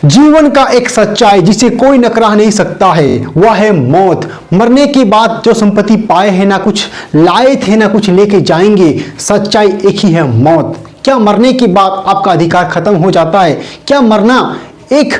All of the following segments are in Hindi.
जीवन का एक सच्चाई जिसे कोई नकरा नहीं सकता है वह है मौत। मरने के बाद जो संपत्ति पाए हैं ना कुछ लाए थे ना कुछ लेके जाएंगे, सच्चाई एक ही है मौत। क्या मरने के बाद आपका अधिकार खत्म हो जाता है? क्या मरना एक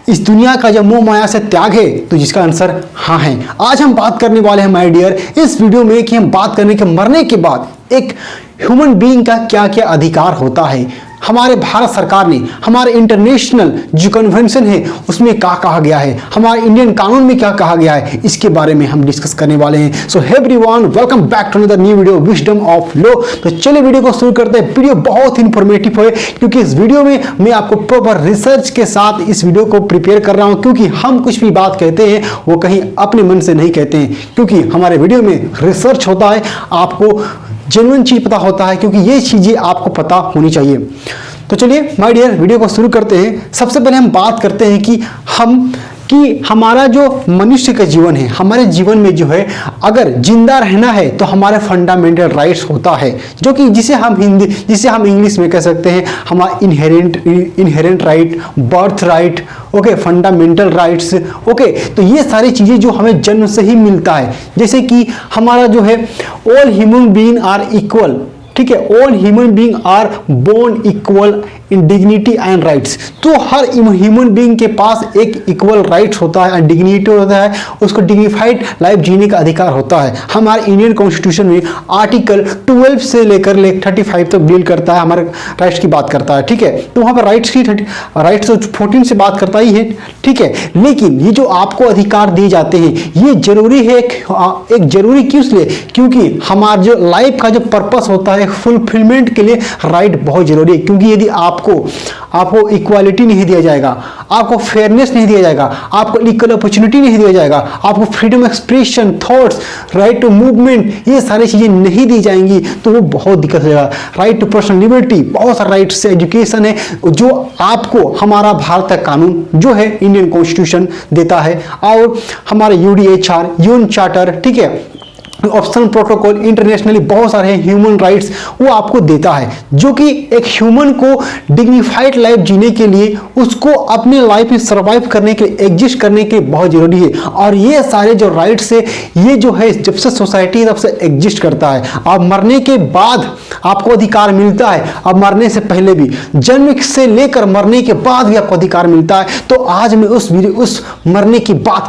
इस दुनिया का जब मोह माया से त्याग है? तो जिसका आंसर हाँ है। आज हम बात करने वाले हैं माय डियर इस वीडियो में कि हम बात करने के मरने के बाद एक ह्यूमन बीइंग का क्या क्या अधिकार होता है। हमारे भारत सरकार ने हमारे इंटरनेशनल जो कन्वेंशन है उसमें क्या कहा गया है, हमारे इंडियन कानून में क्या कहा गया है, इसके बारे में हम डिस्कस करने वाले हैं। So everyone welcome back to another new video wisdom of law. तो चलिए वीडियो को शुरू करते हैं। वीडियो बहुत इंफॉर्मेटिव है क्योंकि इस वीडियो में मैं आपको प्रॉपर रिसर्च के साथ इस वीडियो को प्रिपेयर कर रहा हूं, क्योंकि हम कुछ भी बात कहते हैं वो कहीं अपने मन से नहीं कहते हैं, क्योंकि हमारे वीडियो में रिसर्च होता है, आपको जेन्युइन चीज पता होता है, क्योंकि ये चीजें आपको पता होनी चाहिए। तो चलिए माय डियर वीडियो को शुरू करते हैं। सबसे पहले हम बात करते हैं कि हमारा जो मनुष्य का जीवन है, हमारे जीवन में जो है अगर जिंदा रहना है तो हमारे फंडामेंटल राइट्स होता है, जो कि जिसे हम इंग्लिश में कह सकते हैं हमारा inherent right, birth right, okay, fundamental rights, okay. तो ये सारी चीजें जो हमें जन्म से ही मिलता है, जैसे कि हमारा जो है all human being are equal, ठीक है, all human being are born equal in dignity and rights. तो हर ह्यूमन बीइंग के पास एक इक्वल राइट्स होता है, डिग्निटी होता है, उसको डिग्निफाइड लाइफ जीने का अधिकार होता है। हमारे इंडियन कॉन्स्टिट्यूशन में आर्टिकल 12 से लेकर 35 तक डील करता है, हमारे राइट्स की बात करता है, ठीक है। तो वहां पर राइट्स तो 14 से बात करता ही है, ठीक है। लेकिन ये जो आपको अधिकार दिए जाते हैं ये जरूरी है, एक जरूरी क्यों इसलिए क्योंकि हमारा जो लाइफ का जो पर्पस होता है फुलफिलमेंट के लिए राइट बहुत जरूरी है। क्योंकि यदि आपको इक्वालिटी नहीं दिया जाएगा, आपको फेयरनेस नहीं दिया जाएगा, आपको इक्वल अपॉर्चुनिटी नहीं दिया जाएगा, आपको freedom expression, thoughts, right to movement, ये सारी चीजें नहीं दी जाएंगी तो वो बहुत दिक्कत हो जाएगा। राइट टू पर्सनल लिबर्टी, बहुत सारा राइट्स से एजुकेशन है जो आपको हमारा भारत का कानून जो है इंडियन कॉन्स्टिट्यूशन देता है, और हमारे UDHR, यूएन चार्टर, ठीक है, ऑप्शनल प्रोटोकॉल, इंटरनेशनली बहुत सारे हैं ह्यूमन राइट्स, वो आपको देता है, जो कि एक ह्यूमन को डिग्निफाइड लाइफ जीने के लिए, उसको अपने लाइफ में सर्वाइव करने के लिए, एग्जिस्ट करने के लिए बहुत जरूरी है। और ये सारे जो राइट्स है ये जो है जब से सोसाइटी तब से एग्जिस्ट करता है। अब मरने के बाद आपको अधिकार मिलता है, अब मरने से पहले भी, जन्म से लेकर मरने के बाद भी आपको अधिकार मिलता है। तो आज मैं उस मरने के बाद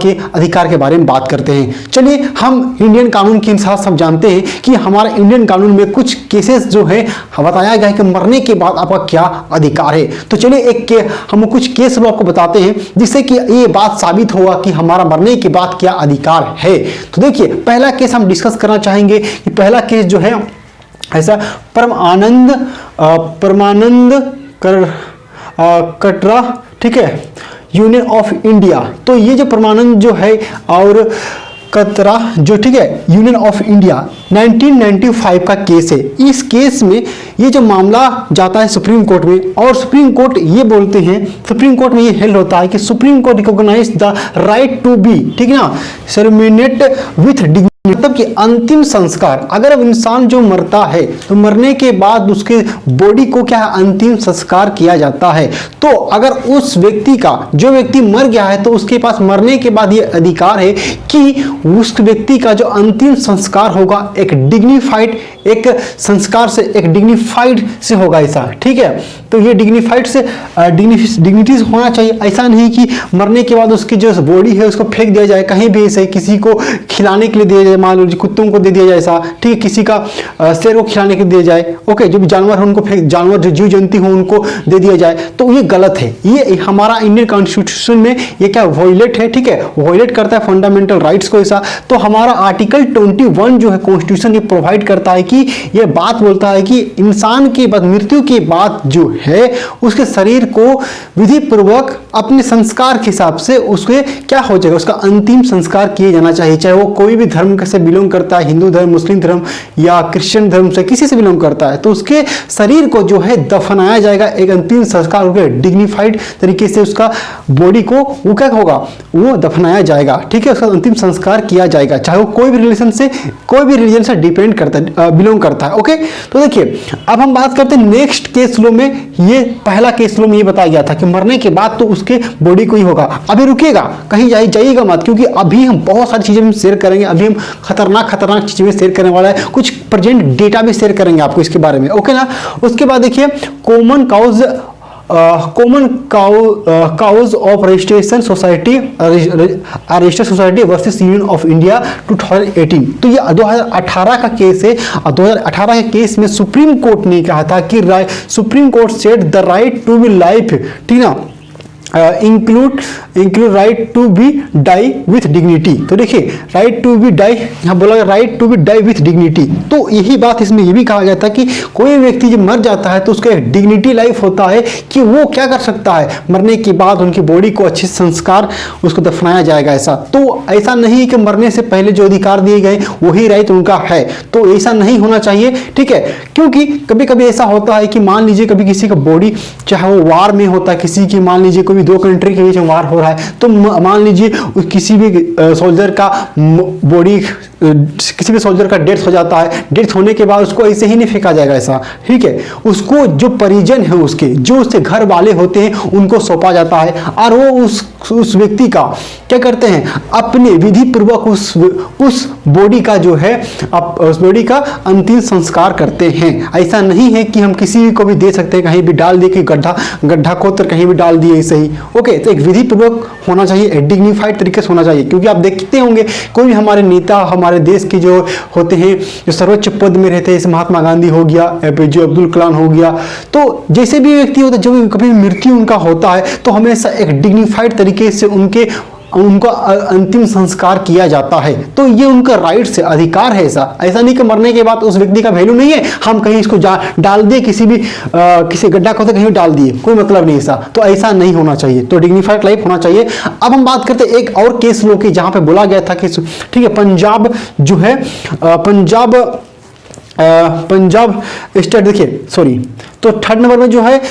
के अधिकार के बारे में बात करते हैं। चलिए हम इंडियन कानून के साथ सब जानते हैं कि हमारे इंडियन कानून में कुछ केसेस जो है बताया गया है कि मरने के बाद आपका क्या अधिकार है। तो चलिए हम कुछ केस आपको बताते हैं जिससे कि ये बात साबित होगा कि हमारा मरने के बाद क्या अधिकार है। तो देखिए पहला केस हम डिस्कस करना चाहेंगे कि पहला केस जो है ऐसा परमानंद कटरा, ठीक है, यूनियन ऑफ इंडिया। तो ये जो परमानंद जो है और कतरा जो, ठीक है, यूनियन ऑफ इंडिया 1995 का केस है। इस केस में ये जो मामला जाता है सुप्रीम कोर्ट में, और सुप्रीम कोर्ट ये बोलते हैं, सुप्रीम कोर्ट में ये हेल्ड होता है कि supreme court recognise the right to be, ठीक है ना, टर्मिनेट विथ डिग्निटी, मतलब कि अंतिम संस्कार, अगर इंसान जो मरता है तो मरने के बाद उसके बॉडी को क्या अंतिम संस्कार किया जाता है। तो अगर उस व्यक्ति का, जो व्यक्ति मर गया है, तो उसके पास मरने के बाद ये अधिकार है कि उस व्यक्ति का जो अंतिम संस्कार होगा एक डिग्निफाइड, एक संस्कार से, एक डिग्निफाइड से होगा ऐसा, ठीक है। तो ये डिग्निफाइड से डिग्निटीज होना चाहिए। ऐसा नहीं कि मरने के बाद उसकी जो बॉडी है उसको फेंक दिया जाए कहीं भी, ऐसे किसी को खिलाने के लिए दिया जाए, मान लो कुत्तों को दे दिया जाए ऐसा, ठीक है, किसी का शेर को खिलाने के लिए दिया जाए, ओके, जो भी जानवर है उनको जानवर जो जीव जंतु हो उनको दे दिया जाए, तो ये गलत है। ये हमारा इंडियन कॉन्स्टिट्यूशन में ये क्या वायलेट है, ठीक है, वायलेट करता है फंडामेंटल राइट्स को ऐसा। तो हमारा आर्टिकल 21 जो है कॉन्स्टिट्यूशन ये प्रोवाइड करता है कि ये बात बोलता है कि इंसान के बाद, मृत्यु के बाद जो है उसके शरीर को विधि पूर्वक अपने संस्कार के हिसाब से उसके क्या हो जाएगा, उसका अंतिम संस्कार किए जाना चाहिए, चाहे वो कोई भी धर्म से बिलोंग करता है, हिंदू धर्म, मुस्लिम धर्म या क्रिश्चियन धर्म से, किसी से बिलोंग करता है, तो उसके शरीर को जो है दफनाया जाएगा, एक अंतिम संस्कार होगा, डिग्निफाइड तरीके से उसका बॉडी को वो क्या होगा, वो दफनाया जाएगा, ठीक है, उसका अंतिम संस्कार किया जाएगा, चाहे वो कोई भी रिलीजन से डिपेंड करता है, बिलोंग करता है, ओके। तो देखिए अब हम बात करते हैं नेक्स्ट केस लो में, ये पहला केस लो में ये बताया गया था कि मरने के बाद तो उसके बॉडी को ही होगा। अभी रुकेगा, कहीं जाइएगा मत, क्योंकि अभी हम बहुत सारी चीजें हम शेयर करेंगे। अभी हम खतरनाक चीजें शेयर करने वाला है, कुछ प्रेजेंट डेटा भी शेयर करेंगे आपको इसके बारे में, ओके ना। उसके बाद देखिए common cause of registration society versus union of India 2018। तो ये 2018 का केस है। 2018 के केस में सुप्रीम कोर्ट ने कहा था कि supreme court said the right to be life, ठीक ना, include right to be die with dignity. तो देखिए राइट टू बी डाई, यहाँ बोला गया right to be die with dignity. तो यही बात इसमें ये भी कहा गया था कि कोई व्यक्ति जब मर जाता है तो उसका एक डिग्निटी लाइफ होता है कि वो क्या कर सकता है, मरने के बाद उनकी बॉडी को अच्छे संस्कार उसको दफनाया जाएगा। ऐसा तो ऐसा नहीं कि मरने से पहले जो अधिकार दिए गए वही राइट उनका है, तो ऐसा नहीं होना चाहिए, ठीक है। क्योंकि कभी कभी ऐसा होता है कि मान लीजिए कभी किसी का बॉडी, चाहे वो वार में होता है, किसी की मान लीजिए कोई दो कंट्री के बीच में वार हो रहा है, तो मान लीजिए किसी भी सोल्जर का बॉडी, किसी भी सोल्जर का डेथ हो जाता है, डेथ होने के बाद उसको ऐसे ही नहीं फेंका जाएगा ऐसा, ठीक है। उसको जो परिजन है उसके, जो उसके घर वाले होते हैं, उनको सौंपा जाता है और वो उस व्यक्ति का क्या करते हैं, अपने विधि पूर्वक उस बॉडी का जो है उस बॉडी का अंतिम संस्कार करते हैं। ऐसा नहीं है कि हम किसी को भी दे सकते हैं, कहीं भी डाल दे के गड्ढा खोदकर कहीं भी डाल दिए ऐसे ही, ओके। तो एक विधि पूर्वक होना चाहिए, डिग्निफाइड तरीके से होना चाहिए। क्योंकि आप देखते होंगे कोई भी हमारे नेता, हमारे देश के जो होते हैं, जो सर्वोच्च पद में रहते हैं, जैसे महात्मा गांधी हो गया, APJ अब्दुल कलाम हो गया, तो जैसे भी व्यक्ति होता है, जब कभी मृत्यु उनका होता है तो हमेशा एक डिग्निफाइड तरीके से उनका अंतिम संस्कार किया जाता है। तो ये उनका राइट से अधिकार है। ऐसा नहीं कि मरने के बाद उस व्यक्ति का वैल्यू नहीं है, हम कहीं इसको डाल दिए, किसी गड्ढा खोद कहीं डाल दिए, कोई मतलब नहीं ऐसा। तो ऐसा नहीं होना चाहिए, तो डिग्निफाइड लाइफ होना चाहिए। अब हम बात करते हैं एक और केस लो की, जहां पे बोला गया था कि ठीक है, पंजाब जो है, पंजाब स्टेट, देखिए सॉरी, तो थर्ड नंबर में जो है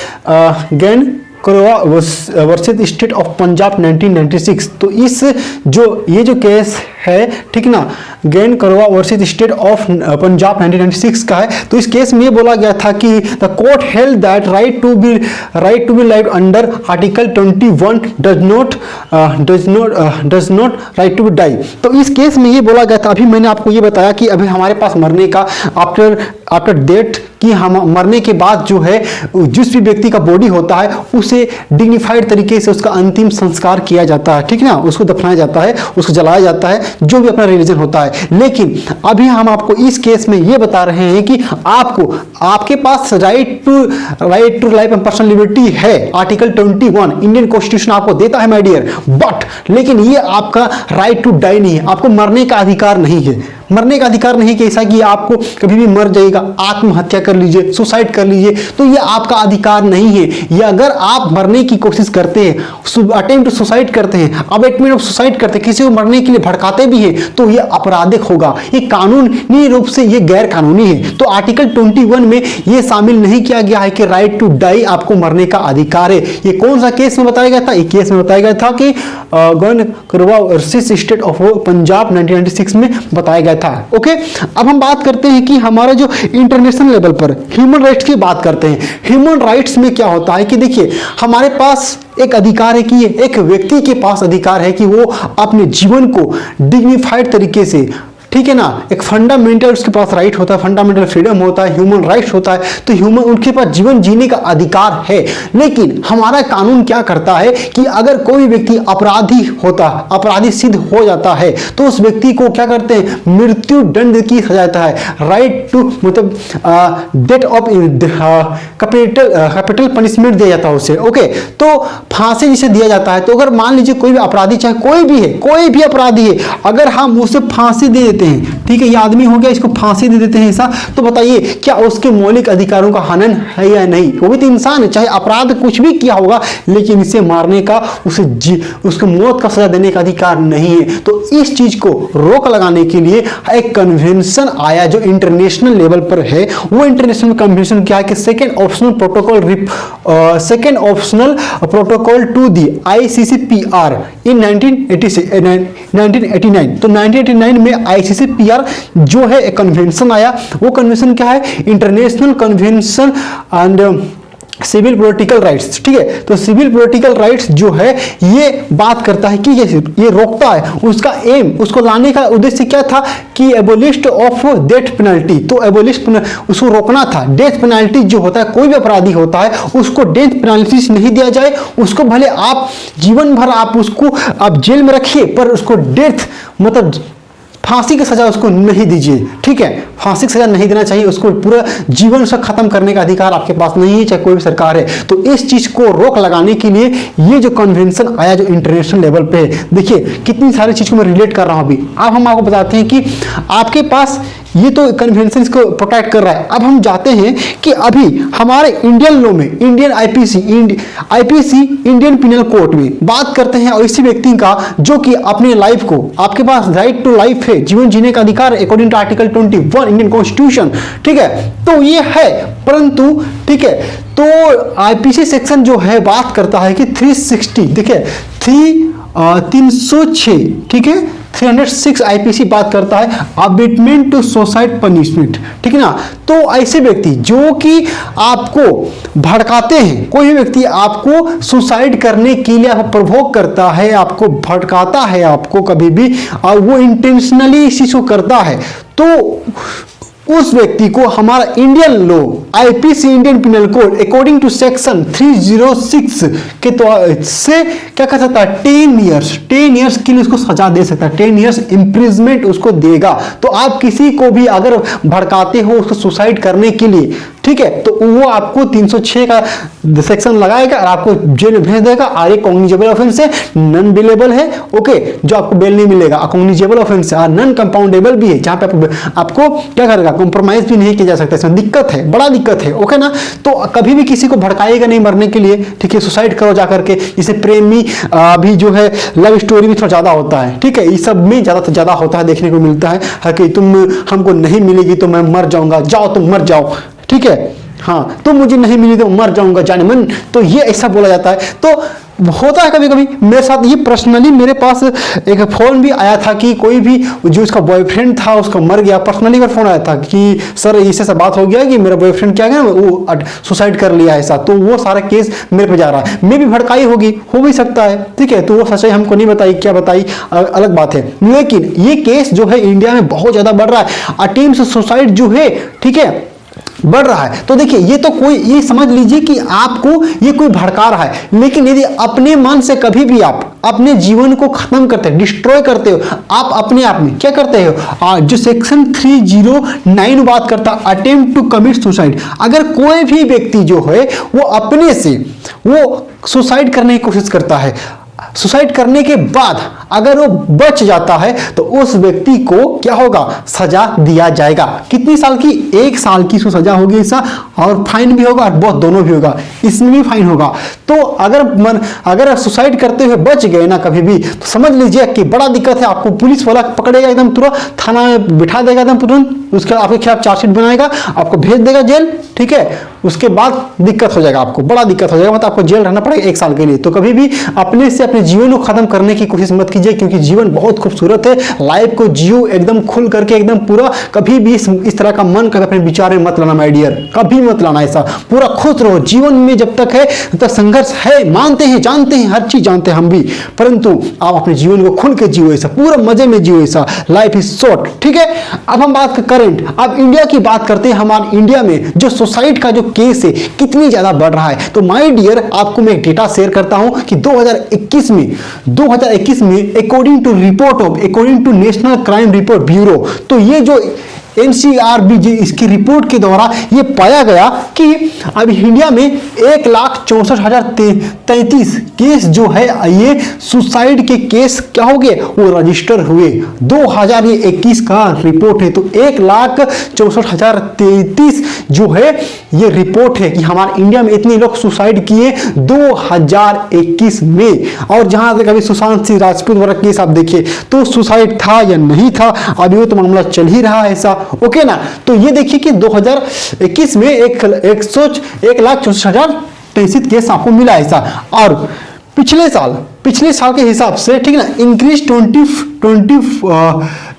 Gian Kaur versus state of Punjab 1996। तो ये जो केस है, ठीक ना, Gian Kaur versus state of Punjab 1996 का है। तो इस केस में ये बोला गया था कि the court held that right to be life under article 21 does not right to be die. तो इस केस में ये बोला गया था, अभी मैंने आपको ये बताया कि अभी हमारे पास मरने का आफ्टर डेथ कि हम मरने के बाद जो है जिस भी व्यक्ति का बॉडी होता है उसे डिग्निफाइड तरीके से उसका अंतिम संस्कार किया जाता है, ठीक ना, उसको दफनाया जाता है, उसको जलाया जाता है, जो भी अपना रिलीजन होता है। लेकिन अभी हम आपको इस केस में ये बता रहे हैं कि आपके पास right to life and personal liberty है, आर्टिकल 21 इंडियन कॉन्स्टिट्यूशन आपको देता है माय डियर, बट लेकिन ये आपका राइट टू डाई नहीं है, आपको मरने का अधिकार नहीं है। मरने का अधिकार नहीं कि ऐसा कि आपको कभी भी मर जाएगा, आत्महत्या कर लीजिए, सुसाइड कर लीजिए, तो ये आपका अधिकार नहीं है। ये अगर आप मरने की कोशिश करते हैं, अटेम्प्ट टू सुसाइड करते हैं, अबेटमेंट ऑफ सुसाइड करते हैं, किसी को मरने के लिए भड़काते भी हैं, तो ये आपराधिक होगा। ये कानूनी रूप से ये गैर कानूनी है। तो आर्टिकल 21 में ये शामिल नहीं किया गया है कि राइट टू डाई आपको मरने का अधिकार है। ये कौन सा केस में बताया गया था? एक केस में बताया गया था कि Gian Kaur versus state of Punjab 1996 में बताया गया था। ओके, अब हम बात करते हैं कि हमारा जो इंटरनेशनल लेवल पर ह्यूमन राइट्स की बात करते हैं। ह्यूमन राइट्स में क्या होता है कि देखिए, हमारे पास एक अधिकार है कि एक व्यक्ति के पास अधिकार है कि वो अपने जीवन को डिग्निफाइड तरीके से, ठीक है ना, एक फंडामेंटल उसके पास राइट होता है, फंडामेंटल फ्रीडम होता है, ह्यूमन राइट्स होता है, तो ह्यूमन उनके पास जीवन जीने का अधिकार है। लेकिन हमारा कानून क्या करता है कि अगर कोई व्यक्ति अपराधी सिद्ध हो जाता है तो उस व्यक्ति को क्या करते हैं, मृत्यु दंड की सजा देता है। राइट टू मतलब डेथ ऑफ कैपिटल पनिशमेंट दिया जाता है उसे। ओके, तो फांसी जिसे दिया जाता है। तो अगर मान लीजिए कोई भी अपराधी, चाहे कोई भी है, कोई भी अपराधी है, अगर हम उसे फांसी दे देते हैं, ठीक है, ये आदमी हो गया, इसको फांसी दे देते हैं ऐसा, तो बताइए क्या उसके मौलिक अधिकारों का हनन है या नहीं? वो भी तो इंसान है, चाहे अपराध कुछ भी किया होगा, लेकिन इसे मारने का, उसको मौत का सजा देने का अधिकार नहीं है। तो इस चीज को रोक लगाने के लिए एक कन्वेंशन आया जो इंटरनेशनल लेवल पर है। वो इंटरनेशनल कन्वेंशन क्या है कि second optional protocol to the ICCPR in 1989। तो 1989 में ICCPR जो है एक कन्वेंशन आया। वो कन्वेंशन क्या है? International convention and civil political rights, ठीक है। तो सिविल पॉलिटिकल राइट्स जो है ये बात करता है कि ये रोकता है, उसका एम, उसको लाने का उद्देश्य क्या था कि एबोलिस्ट ऑफ डेथ पेनल्टी, तो एबोलिस्ट उसको रोकना था। डेथ पेनल्टी जो होता है, कोई भी अपराधी होता है उसको डेथ पेनल्टी नहीं दिया जाए, उसको भले आप जीवन भर आप उसको आप जेल में रखिए पर उसको डेथ मतलब फांसी की सजा उसको नहीं दीजिए, ठीक है। फांसी की सजा नहीं देना चाहिए, उसको पूरा जीवन उसका खत्म करने का अधिकार आपके पास नहीं है, चाहे कोई भी सरकार है। तो इस चीज को रोक लगाने के लिए ये जो कन्वेंशन आया जो इंटरनेशनल लेवल पे, देखिए कितनी सारी चीज को मैं रिलेट कर रहा हूं अभी। अब हम आपको बताते हैं कि आपके पास ये तो कन्वेंशन को प्रोटेक्ट कर रहा है। अब हम जाते हैं कि अभी हमारे इंडियन लॉ में, Indian IPC Indian penal code में बात करते हैं और इसी व्यक्ति का जो कि अपने लाइफ को, आपके पास राइट टू लाइफ है, जीवन जीने का अधिकार है according to article 21 Indian constitution, ठीक है। तो ये है, परंतु ठीक है, तो आईपीसी सेक्शन जो है बात करता है कि 360, देखिए 306, ठीक है, 306 आईपीसी बात करता है अबेटमेंट टू सुसाइड पनिशमेंट, ठीक है ना। तो ऐसे व्यक्ति जो कि आपको भड़काते हैं, कोई भी व्यक्ति आपको सुसाइड करने के लिए आपको प्रोवोक करता है, आपको भड़काता है, आपको कभी भी, और वो इंटेंशनली इस चीज को करता है, तो उस व्यक्ति को हमारा Indian law IPC Indian penal code according to section 306 के तो से क्या कर सकता है, 10 ईयर्स के लिए उसको सजा दे सकता है, 10 ईयर्स इंप्रिजमेंट उसको देगा। तो आप किसी को भी अगर भड़काते हो उसको सुसाइड करने के लिए, ठीक है, तो वो आपको 306 का सेक्शन लगाएगा और आपको जेल में भेज देगा। और ये कॉग्निजेबल ऑफेंस है, नॉन बेलेबल है, ओके, जो आपको बेल नहीं मिलेगा, कॉग्निजेबल ऑफेंस है और नॉन कंपाउंडेबल भी है, जहां पे आपको क्या करेगा, कॉम्प्रोमाइज भी नहीं किया जा सकता, इसमें दिक्कत है, बड़ा दिक्कत है, ओके ना। तो कभी भी किसी को भड़काएगा नहीं मरने के लिए, ठीक है, सुसाइड करो जाकर के। इसे प्रेमी भी जो है लव स्टोरी भी थोड़ा ज्यादा होता है, ठीक है, इस सब में ज्यादा से ज्यादा होता है, देखने को मिलता है कि तुम हमको नहीं मिलेगी तो मैं मर जाऊंगा, जाओ तुम मर जाओ, ठीक है, हाँ, तो मुझे नहीं मिली तो मर जाऊंगा जाने मन, तो ये ऐसा बोला जाता है। तो होता है कभी कभी मेरे साथ, ये पर्सनली मेरे पास एक फोन भी आया था कि कोई भी जो उसका बॉयफ्रेंड था उसका मर गया, पर्सनली एक फोन आया था कि सर इससे सब बात हो गया कि मेरा बॉयफ्रेंड क्या गया वो सुसाइड कर लिया ऐसा, तो वो सारा केस मेरे पे जा रहा है। मे भी भड़काई होगी, हो भी सकता है, ठीक है, तो वो सच्चाई हमको नहीं बताई, क्या बताई अलग बात है। लेकिन ये केस जो है इंडिया में बहुत ज्यादा बढ़ रहा है, अटेम्प्ट सुसाइड जो है, ठीक है, बढ़ रहा है। तो देखिए ये तो कोई, ये समझ लीजिए कि आपको ये कोई भड़का रहा है, लेकिन यदि अपने मन से कभी भी आप अपने जीवन को खत्म करते हो, डिस्ट्रॉय करते हो, आप अपने आप में क्या करते हो, जो सेक्शन 309 बात करता है अटेम्प्ट टू कमिट सुसाइड, अगर कोई भी व्यक्ति जो है वो अपने से वो सुसाइड करने की कोशिश करता है, सुसाइड करने के बाद अगर वो बच जाता है तो उस व्यक्ति को क्या होगा, सजा दिया जाएगा। कितनी साल की, 1 साल की सजा होगी ऐसा, और फाइन भी होगा और बहुत दोनों भी होगा, इसमें भी फाइन होगा। तो अगर सुसाइड करते हुए बच गए ना कभी भी, तो समझ लीजिए कि बड़ा दिक्कत है, आपको पुलिस वाला पकड़ेगा एकदम तुरंत, थाना में बिठा देगा एकदम तुरंत, उसके आपके खिलाफ चार्जशीट बनाएगा, आपको भेज देगा जेल, ठीक है, उसके बाद दिक्कत हो जाएगा, आपको बड़ा दिक्कत हो जाएगा, मतलब आपको जेल रहना पड़ेगा 1 साल के लिए। तो कभी भी अपने से अपने जीवन को खत्म करने की कोशिश मत कीजिए, क्योंकि जीवन बहुत खूबसूरत है, लाइफ को जियो एकदम खुल करके एकदम पूरा। कभी भी इस तरह का मन कभी अपने विचार में मत लाना माय डियर, कभी मत लाना ऐसा, पूरा खुश रहो। जीवन में जब तक है तब तक संघर्ष है, मानते हैं, जानते हैं, हर चीज जानते हैं हम भी, परंतु आप अपने जीवन को खुल के जियो ऐसा, पूरा मजे में जियो ऐसा, लाइफ इज शॉर्ट, ठीक है। अब हम बात करेंट, अब इंडिया की बात करते हैं। हमारे इंडिया में जो सुसाइड का जो केस है कितनी ज्यादा बढ़ रहा है, तो माय डियर आपको मैं एक डेटा शेयर करता हूं कि 2021 में according to national crime report bureau, तो ये जो NCRB इसकी रिपोर्ट के द्वारा ये पाया गया कि अभी इंडिया में 1,64,033 केस जो है ये सुसाइड के केस क्या हो गए, वो रजिस्टर हुए। 2021 का रिपोर्ट है, तो 1,64,033 जो है ये रिपोर्ट है कि हमारे इंडिया में इतने लोग सुसाइड किए 2021 में। और जहां तक अभी सुशांत सिंह राजपूत वाला केस आप देखिए, तो सुसाइड था या नहीं था, अभी वो तो मामला चल ही रहा है ऐसा, ओके ना। तो ये देखिए कि 2021 में 1,64,033 केस आपको मिला ऐसा, और पिछले साल के हिसाब से, ठीक है ना,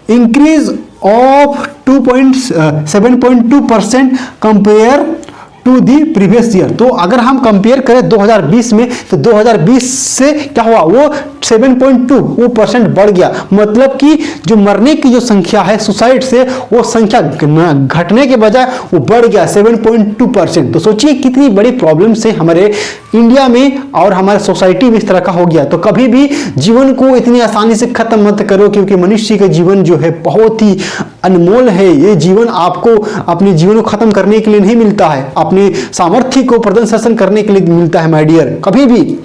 increase of 7.2% compare to the previous year. तो अगर हम कंपेयर करें 2020 में, तो 2020 से क्या हुआ, वो 7.2% बढ़ गया। मतलब कि जो मरने की जो संख्या है सुसाइड से, वो संख्या घटने के बजाय वो बढ़ गया 7.2%। तो सोचिए कितनी बड़ी प्रॉब्लम से हमारे इंडिया में और हमारे सोसाइटी में इस तरह का हो गया। तो कभी भी जीवन को इतनी आसानी से खत्म मत करो, क्योंकि मनुष्य का जीवन जो है बहुत ही अनमोल है। ये जीवन आपको अपने जीवन को खत्म करने के लिए नहीं मिलता है, अपने सामर्थ्य को प्रदर्शन करने के लिए मिलता है। माय डियर, कभी भी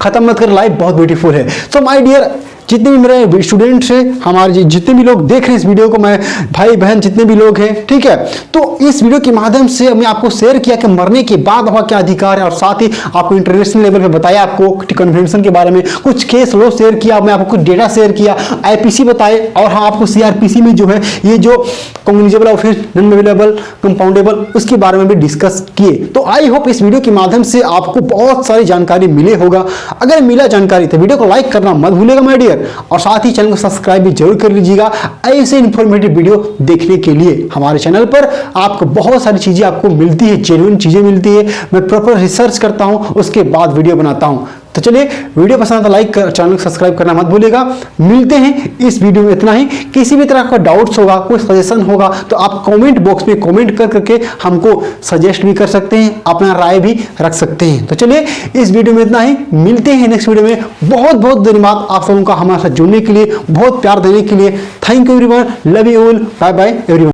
खत्म मत कर, लाइफ बहुत ब्यूटीफुल है। तो माय डियर, जितने भी मेरे स्टूडेंट्स हैं, हमारे जितने भी लोग देख रहे हैं इस वीडियो को, मैं भाई बहन जितने भी लोग हैं, ठीक है, तो इस वीडियो के माध्यम से मैं आपको शेयर किया कि मरने के बाद वहाँ क्या अधिकार है, और साथ ही आपको इंटरनेशनल लेवल पे बताया, आपको कन्वेंशन के बारे में कुछ केस लो शेयर किया, मैं आपको कुछ डेटा शेयर किया, आईपीसी बताए, और हाँ आपको सीआरपीसी में जो है ये जो cognizable offence, non available, compoundable, उसके बारे में भी डिस्कस किए। तो आई होप इस वीडियो के माध्यम से आपको बहुत सारी जानकारी मिले होगा। अगर मिला जानकारी तो वीडियो को लाइक करना मत भूलिएगा माय डियर, और साथ ही चैनल को सब्सक्राइब भी जरूर कर लीजिएगा ऐसे इंफॉर्मेटिव वीडियो देखने के लिए। हमारे चैनल पर आपको बहुत सारी चीजें आपको मिलती है, जेन्युइन चीजें मिलती है। मैं प्रॉपर रिसर्च करता हूं, उसके बाद वीडियो बनाता हूं। तो चलिए, वीडियो पसंद तो लाइक कर, चैनल को सब्सक्राइब करना मत भूलिएगा। मिलते हैं इस वीडियो में, इतना ही। किसी भी तरह का डाउट्स होगा, कोई सजेशन होगा, तो आप कमेंट बॉक्स में कमेंट कर करके हमको सजेस्ट भी कर सकते हैं, अपना राय भी रख सकते हैं। तो चलिए, इस वीडियो में इतना ही। मिलते हैं नेक्स्ट वीडियो में। बहुत बहुत धन्यवाद आप सबों का हमारे साथ जुड़ने के लिए, बहुत प्यार देने के लिए। Thank you everyone, love you all, bye bye everyone.